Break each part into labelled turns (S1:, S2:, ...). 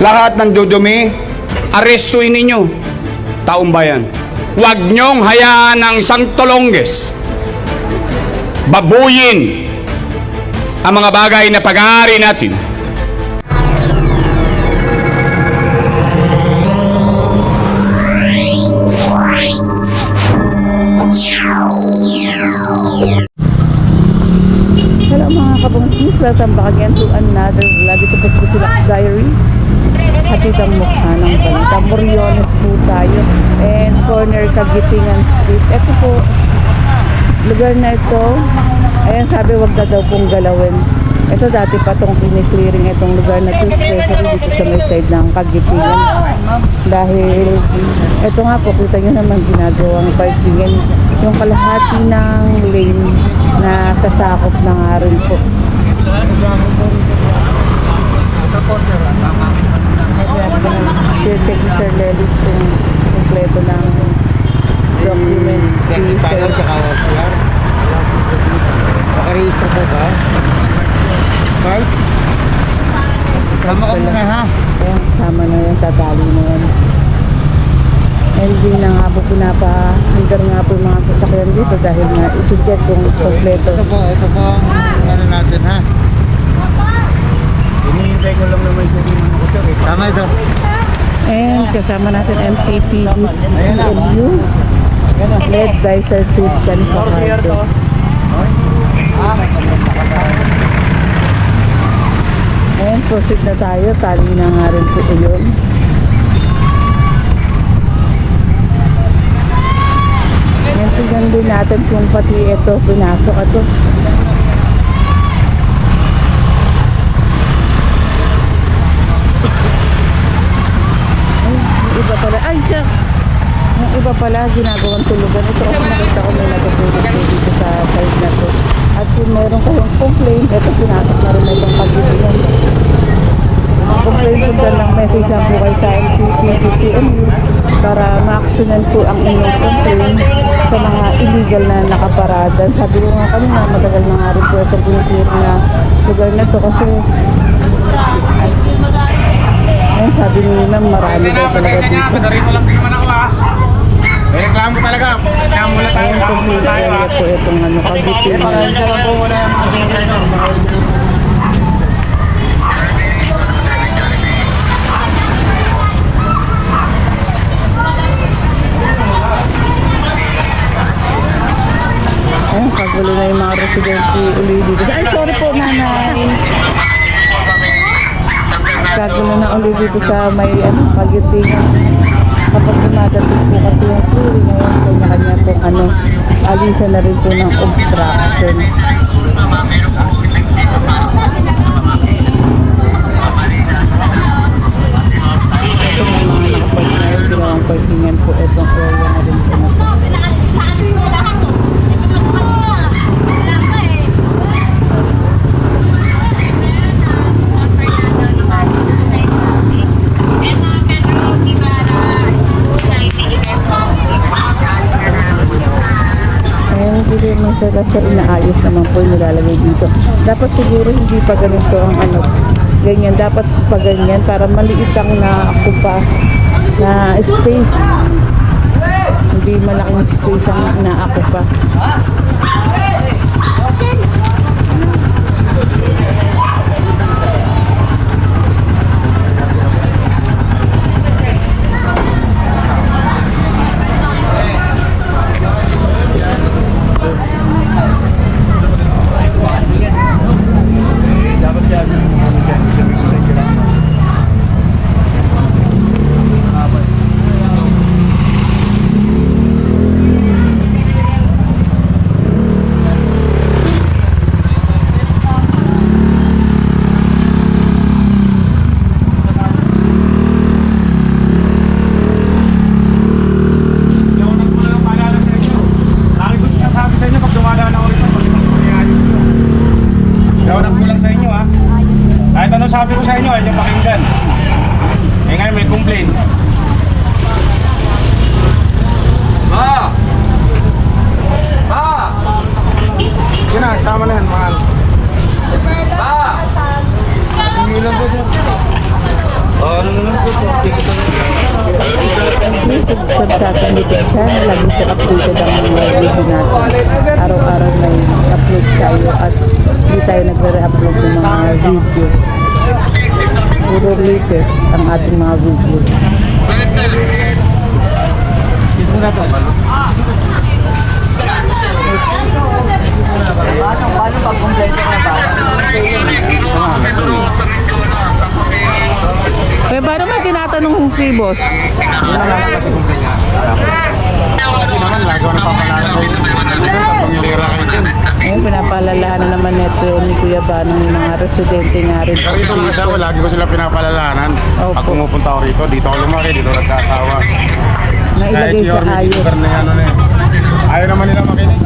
S1: Lahat ng dudumi, arestuin ninyo. Taong bayan, huwag niyong hayaan ng isang Tolonges babuyin ang mga bagay na pag-aari natin.
S2: Hello mga kabungkis, welcome back again to another vlog. Ito po si Silak's Diary. Hatid ang mukha ng balita. Moriones po tayo. And corner Kagitingan Street. Ito po, lugar na ito. Ayan, sabi wag na daw pong galawin. Ito dati pa itong clearing itong lugar na ito, especially dito sa may side ng Kagitingan. Dahil ito nga po, kita nyo naman ginagawang parkingan. Yung kalahati ng lane na sasakop na nga rin po. Check ni Sir Lelis kung kompleto ng document si Sir.
S3: Naka-register po ba? Card? Sama ko muna ha.
S2: Ayan, sama na yan, tatali na yan. Hindi na nga po pinapa-handar nga po yung mga sasakyan dito dahil na iti-check kung kompleto.
S3: Ito po ano natin ha. Hinihintay ko lang naman siya din ako sir. Tama ito.
S2: And kasama natin MPP NLU led by Sir Christian Fajardo. And proceed na tayo, tali na nga rin po yun. And tignan din natin kung pati ito pinasok ito. Iba pala, ay siya yung iba pala ginagawang tulugan. Ito kasi nakita ko may natutulog dito sa side na to. At kung meron kayong complaint, ito pinasok na rin itong Kagitingan. Complaint po dyan lang message lang po kayo sa MPP-TMU para ma-actionan po ang inyong complaint sa mga illegal na nakaparada. Sabi ko nga kanina, matagal na nga rin po itong pinipir na lugar na to kasi ayun, sabi ni ma'am, marami daw talaga dito.
S3: Padarin mo lang naman ako ha. May reklamo talaga. Kasama muna tayo.
S2: Ayun, complete area po itong Kagitingan.
S3: Sarap po muna yung mga sinigay.
S2: Ayun, kagulo na yung mga residente uli dito. Ay, sorry po nanay. Kagulo na uli dito sa may Kagitingan. Kapag dumadating po kasi yung clearing ngayon, kanya-kanya pong alisan na rin po ng obstruction. Ito may mga nakapark na yun, ginawang parkingan po itong area na rin po na po. Hindi naman siya kasi inaayos naman po yung nilalagay dito. Dapat siguro hindi pa ganito ang ganyan. Dapat pa ganyan para maliit ang naakupa na space. Hindi malaking space ang naakupa. subscribe sa ating YouTube channel. Lagi siya updated ang mga video natin. Araw-araw may upload tayo at hindi tayo nagre-upload ng mga video. Puro latest ang ating mga video.
S4: Paano pag kompleto na ba?
S2: Kaya paano may tinatanong si boss?
S3: Kasi naman, lagi ko na papalala kayo. Pamilira kayo dyan.
S2: Ayun, pinapaalalahan na naman ito ni Kuya Banong yung mga residente nga rin.
S3: Pero ito nga siya, lagi ko sila pinapalalahanan.
S2: Opo.
S3: Pag pumupunta ako rito, dito ako lumaki, dito nagkasawa.
S2: Nailagay sa
S3: Yorme,
S2: ayos.
S3: lugar na yan, ano na yan. Ayaw naman nila makinig.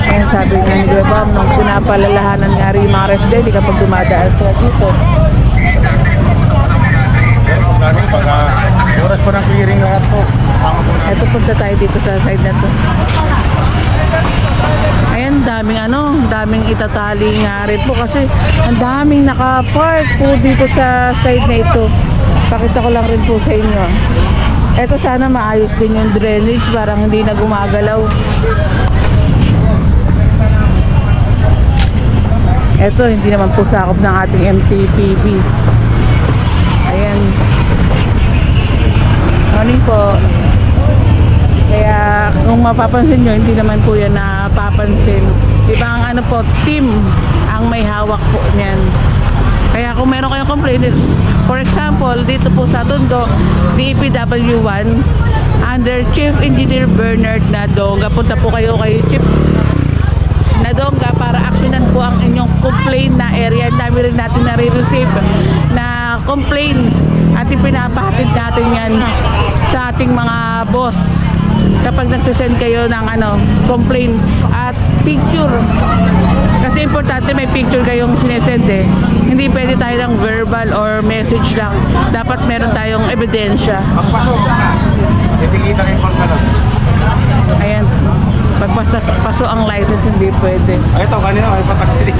S2: Ayun, sabi nga ni Kuya Bam, nung pinapalalahanan nga rin yung mga residente kapag dumadaan sila dito.
S3: Pero lagi pag oras pa ng clearing lahat po. Sama po na.
S2: Eto, punta tayo dito sa side na to. Ayan, daming itatali nga rin po kasi ang daming naka-park po dito sa side na ito. Pakita ko lang rin po sa inyo. Eto, sana maayos din yung drainage, parang hindi na gumagalaw. Eto, hindi naman po sakop ng ating MTPB. Ayan. Morning po. Kaya kung mapapansin nyo, hindi naman po yan napapansin. Ibang ano po, team ang may hawak po niyan. Kaya kung meron kayong complaints, for example, dito po sa Tondo, DPW1, under Chief Engineer Bernard Nadonga, punta po kayo kay Chief Nadonga para aksyonan po ang inyong complaint na area. Ang dami rin natin nare-receive na complaint at ipinapahatid natin yan sa ating mga boss kapag nagsisend kayo ng complaint at picture, kasi importante may picture kayong sinesend eh. Hindi pwede tayo ng verbal or message lang, dapat meron tayong ebidensya.
S3: Pagpasok na. Titikita kayo pag na.
S2: Ayan, pagpaso ang license hindi pwede.
S3: Ay, ito, kanina, ay patakili.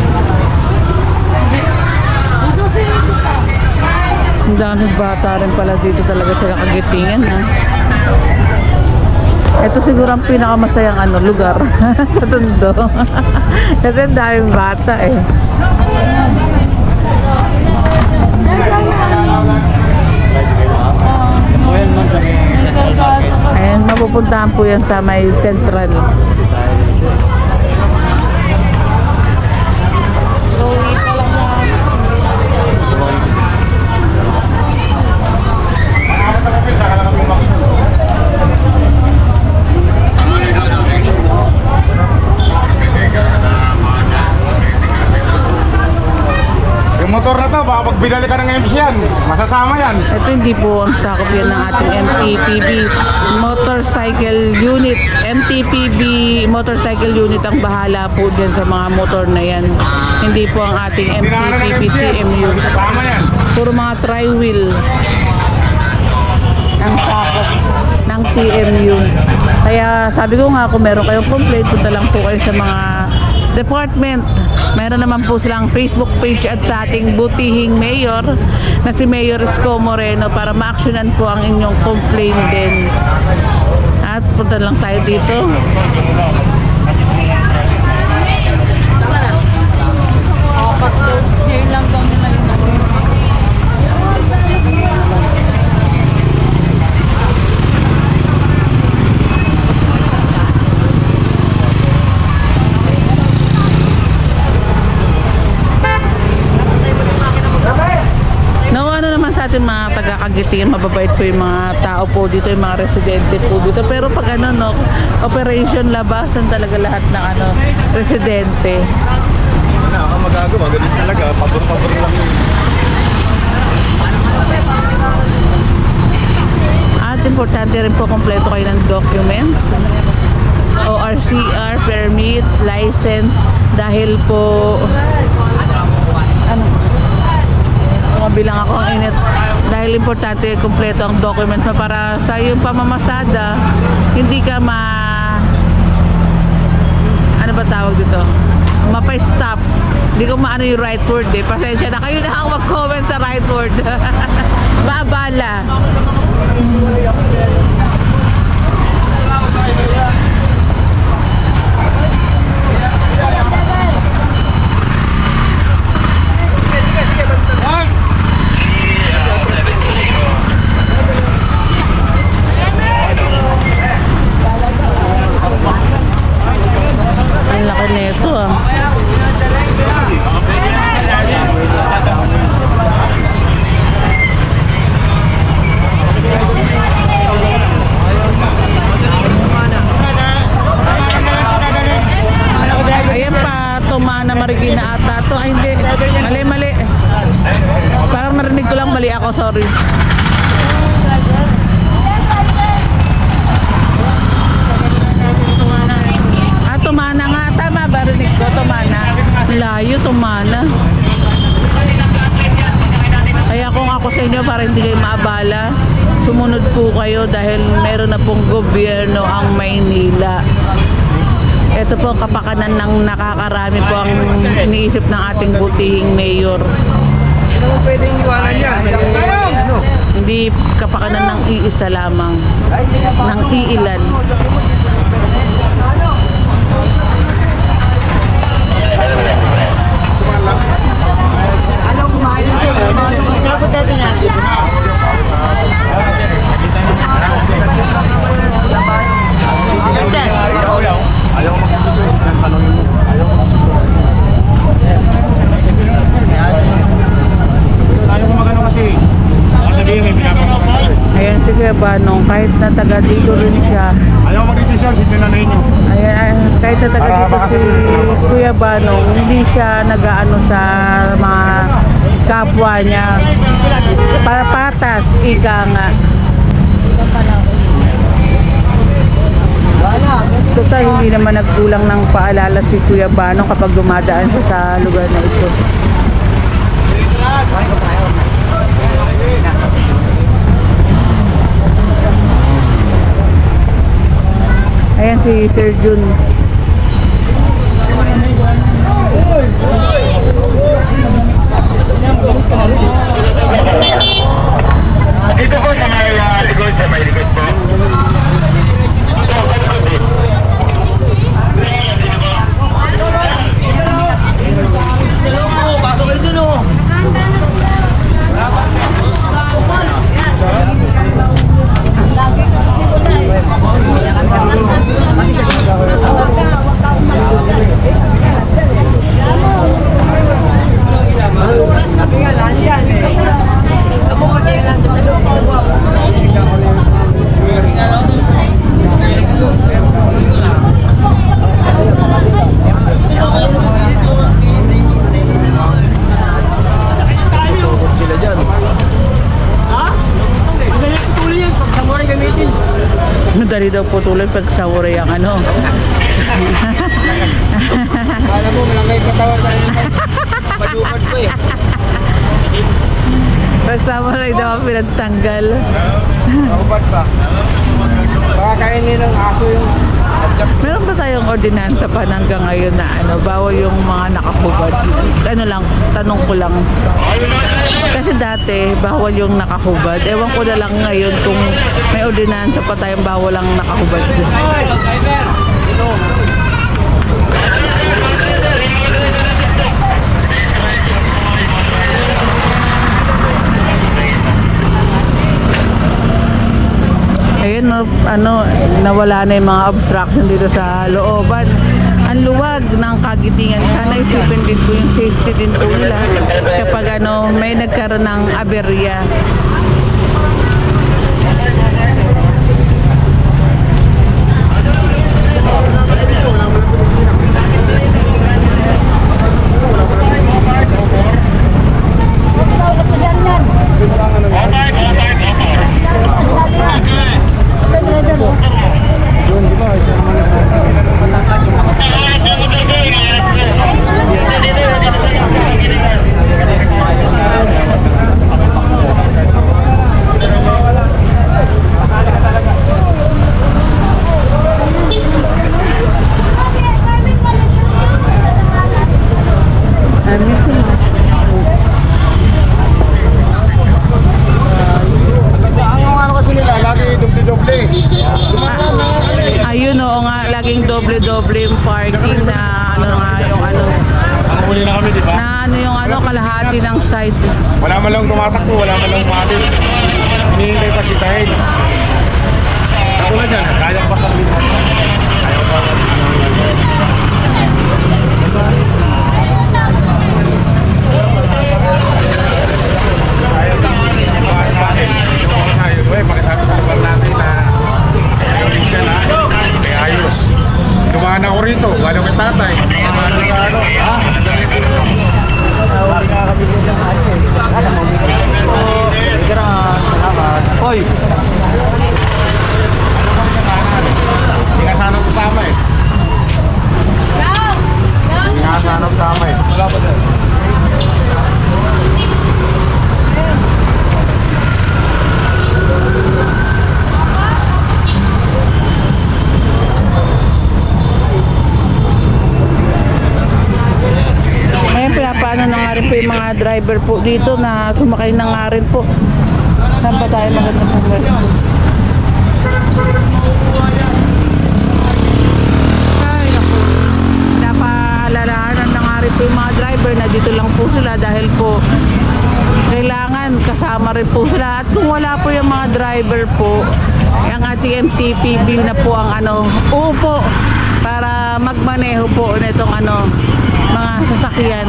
S2: Ang daming bata rin pala dito talaga sila kagitingan ha. Ito siguro ang pinakamasayang lugar sa Tondo. Kasi ang daming bata eh. Ayan, mapupuntahan po yan sa may central.
S3: Yung motor na to, baka pag binali ka ng MC yan, masasama yan.
S2: Ito hindi po ang sakop yan ng ating MTPB motorcycle unit. MTPB motorcycle unit ang bahala po dyan sa mga motor na yan. Hindi po ang ating MTPB TMU.
S3: Masasama yan.
S2: Puro mga tri-wheel ang sakop ng TMU. Kaya sabi ko nga, kung meron kayong complaint, punta lang po kayo sa mga department. Meron naman po silang Facebook page at sa ating butihing mayor na si Mayor Isko Moreno para ma-actionan po ang inyong complaint din. At punta lang tayo dito. Sa ating mga taga-Kagitingan, mababait po yung mga tao po dito, yung mga residente po dito. Pero pag operation labasan talaga lahat ng residente.
S3: Wala ka magagawa, ganun talaga, pabor-pabor lang yun.
S2: At importante rin po kompleto kayo ng documents, ORCR, permit, license, dahil po bilang ako ang init, dahil importante kumpleto ang documents mo para sa iyong pamamasada hindi ka ba tawag dito? Mapa-stop. Hindi ko maano yung right word eh. Pasensya na kayo na ako mag-comment sa right word. Maabala. Ang laki nito ah. Ayan pa, Tumana Marikina ata to. Ay hindi, mali. Parang narinig ko lang mali ako, sorry. Tumana nga, tama ba? Rinig ko, Tumana. Layo, Tumana. Kaya kung ako sa inyo, para hindi kayo maabala, sumunod po kayo dahil meron na pong gobyerno ang Maynila. Ito po, kapakanan ng nakakarami po ang iniisip ng ating butihing mayor.
S3: Ano mo pwedeng iwanan yan?
S2: Hindi kapakanan ng iisa lamang, ng iilan.
S3: Ayaw ko magano kasi. Baka sabihin may pinapamagano.
S2: Ayan si Kuya Banong, kahit na taga dito rin siya.
S3: Ayaw mag-desisyon, sito na ninyo.
S2: Ayan, kahit na taga dito si Kuya Banong, hindi siya nag-aano sa mga kapwa niya. Para patas, ika nga. Total, hindi naman nagkulang ng paalala si Kuya Banong kapag dumadaan siya sa lugar na ito. Ayan si Sir Jun.
S4: Dito po sa may likod po.
S2: Madali daw putuloy pag samurai ang ano.
S3: Alam mo, malangay katawan sa inyo. Padupad ko eh.
S2: Pag samurai daw ang pinagtanggal.
S3: Padupad pa. Baka kainin ng aso yung adjust.
S2: Meron ba tayong ordinansa pa hanggang ngayon na ano, bawal yung mga nakahubad? Ano lang, tanong ko lang. Kasi dati, bawal yung nakahubad. Ewan ko na lang ngayon kung may ordinansa pa tayong bawal ang nakahubad. Ayun, ano, nawala na yung mga obstruction dito sa looban. Ang luwag ng Kagitingan. Sana isipin din po yung safety din po nila kapag ano, may nagkaroon ng aberya. doble yung parking na ano nga yung ano.
S4: Huli na kami, di ba?
S2: Na ano yung ano, kalahati ng side.
S4: Wala man lang tumatakbo, wala man lang umalis. Hinihintay pa si Tahid. Katulad yan, kaya pa sa lima. Ayaw pa. Ayaw sa akin. Pakisabi sa lugar natin na ayaw rin dyan ha. May ayos. Dumaan ako rito, galing kay tatay. Pakisabi sa ano.
S3: Hoy!
S4: Hindi ka sana kasama eh. Hindi ka sana kasama eh. Wala pa din.
S2: Ngayon pinapaano na nga rin po yung mga driver po dito na sumakay na nga rin po. Saan ba tayo maganda po pwesto? Ay naku, napaalalahanan na nga rin po yung mga driver na dito lang po sila dahil po kailangan kasama rin po sila. At kung wala po yung mga driver po, ang ating MTPB na po ang ano, uupo para magmaneho po nitong ano, mga sasakyan.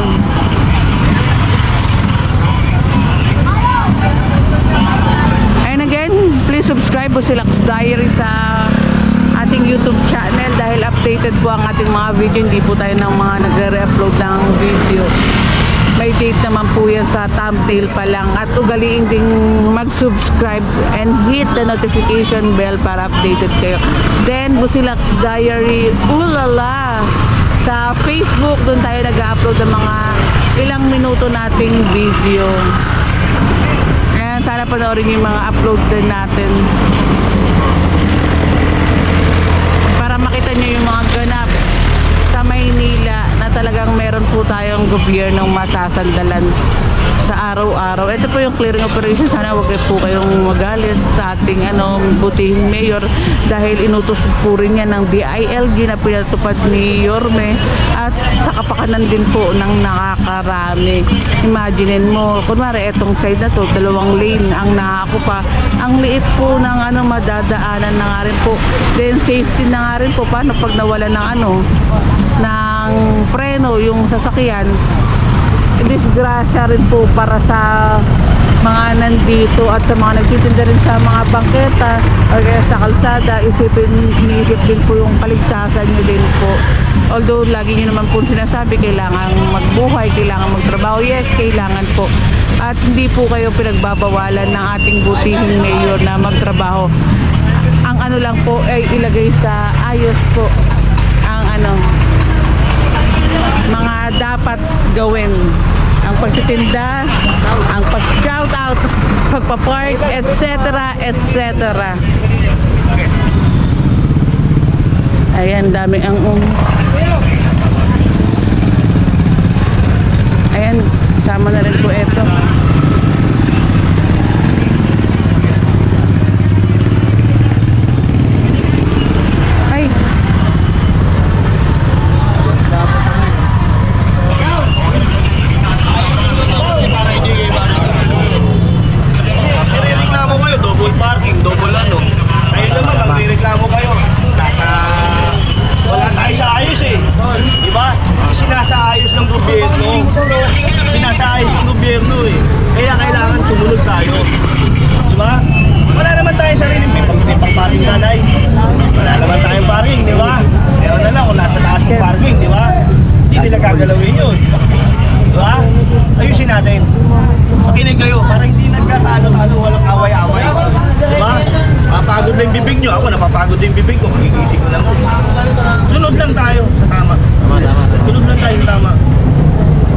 S2: And again, please subscribe po si Lux Diary sa ating YouTube channel dahil updated po ang ating mga video. Hindi po tayo ng mga nagre-upload ng video. May date naman po yan sa thumbnail pa lang. At ugaliin ding mag-subscribe and hit the notification bell para updated kayo. Then, Busilaks Diary, ulala! Sa Facebook, doon tayo nag-upload ng mga ilang minuto nating video. Ayan, sana panoorin yung mga upload din natin. Para makita nyo yung mga ganap sa Maynila na talagang meron po tayong gobyernong masasandalan sa araw-araw. Ito po yung clearing operation. Sana wag po kayong magalit sa ating butihing mayor dahil inutos po rin yan ng DILG na pinatupad ni Yorme at sa kapakanan din po ng nakakarami. Imaginein mo, kunwari etong side na to, 2 lane ang nakakupa. Ang liit po ng madadaanan na nga rin po. Then safety na nga rin po. Paano pag nawala ng ng preno yung sasakyan? Disgrasya rin po para sa mga nandito at sa mga nagtitinda rin sa mga bangketa o kaya sa kalsada. Iniisip din po yung kaligtasan nyo din po. Although lagi nyo naman po sinasabi kailangan magbuhay, kailangan magtrabaho. Yes, kailangan po. At hindi po kayo pinagbabawalan ng ating butihing mayor na magtrabaho. Ang lang po ay ilagay sa ayos po ang mga dapat gawin. Ang pagtitinda, ang pag-shoutout, pagpa-park, etc. etc. Ayan, dami ang ayan, sama na rin po ito. Ay,
S5: reklamo kayo, double parking, double Ayun naman, magre-reklamo kayo. Wala tayo sa ayos eh. Diba? Sinasaayos ng gobyerno. Sinasaayos ng gobyerno eh. Kaya kailangan sumunod tayo. Diba? Wala naman tayo sariling pang-parking nanay. Wala naman tayong parking, diba? Pero na lang kung nasa taas yung parking, diba? Hindi nila gagalawin yun. Diba? Ayusin natin. Makinig kayo para hindi nagkatalo-talo, walang away-away. Diba? Papagod lang yung bibig nyo. Ako napapagod din yung bibig ko. Magigiti ko lang. Sunod lang tayo sa tama. Sunod lang tayo sa tama.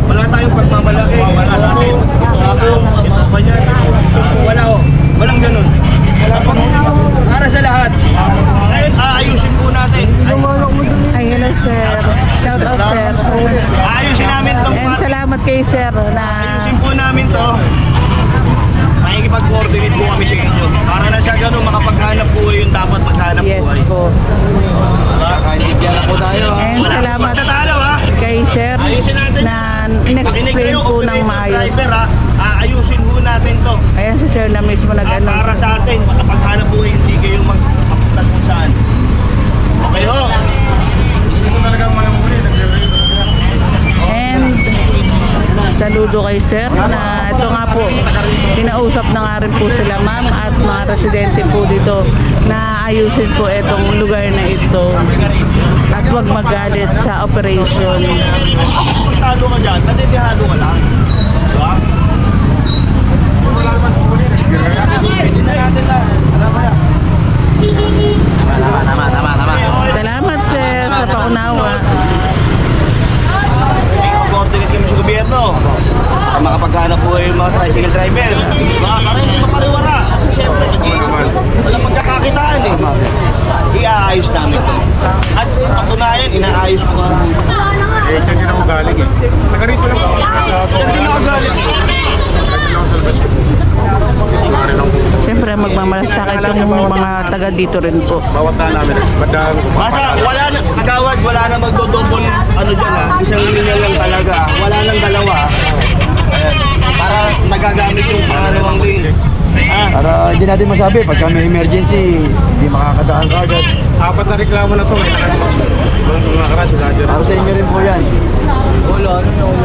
S5: Wala tayong pagmamalaki. Ito ganyan. Wala o. Walang ganun. Para sa lahat. Ngayon, aayusin po natin.
S2: ay hello sir. Shout out sir.
S5: Aayusin namin itong
S2: And salamat kay sir na
S5: ayusin po namin to. Makikipag-coordinate po kami sa inyo. Para na sa ganun, makapaghanap buhay yung dapat maghanap
S2: yes
S5: buhay.
S2: po.
S5: Kakaintibyan na po tayo.
S2: saludo kay sir na ito nga po, kinausap na nga rin po sila ma'am at mga residente po dito na ayusin po itong lugar na ito at huwag magalit sa operation.
S5: Talo ka dyan, matitihado ka lang. Diba? Hindi na natin lang. Alam mo yan. Tama.
S2: Salamat sir sa paunawa.
S5: Mag-coordinate kami sa gobyerno. Makapaghanap po yung mga tricycle driver. Diba? Para hindi makariwara. Kasi syempre, walang pagkakakitaan eh. Iaayos namin to. At patunayan, inaayos ko nga.
S4: Eh, siya din ako galing eh. Taga rito lang ako.
S5: Yan din ako galing.
S2: Siyempre magmamalasakit yung mga taga dito rin po.
S4: Bawat na namin. Badaan ko.
S5: Basta wala na, kagawad, wala na magdodouble ano dyan ha. Isang linya lang talaga. Wala nang dalawa. Ayan. Para nagagamit yung pangalawang lane.
S3: Para hindi natin masabi, pagka may emergency, hindi makakadaan ka agad.
S4: Apat na reklamo na to. May mga karas.
S3: Para sa inyo rin po yan.
S5: Wala na yung...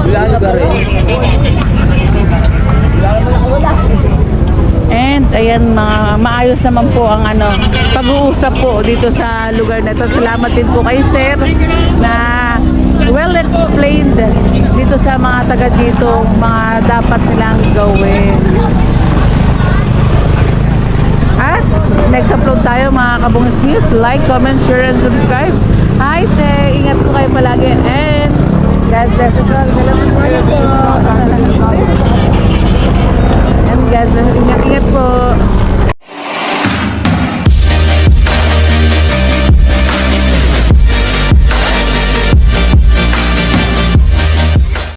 S5: Wala na ba rin?
S2: And ayan, maayos naman po ang pag-uusap po dito sa lugar na ito. Salamat din po kay sir na well explained dito sa mga taga dito, mga dapat nilang gawin. At next upload tayo mga Kabungis News. Like, comment, share, and subscribe. Hi, te! Ingat po kayo palagi. And God bless us all. Salamat po. And God bless. Ingat po.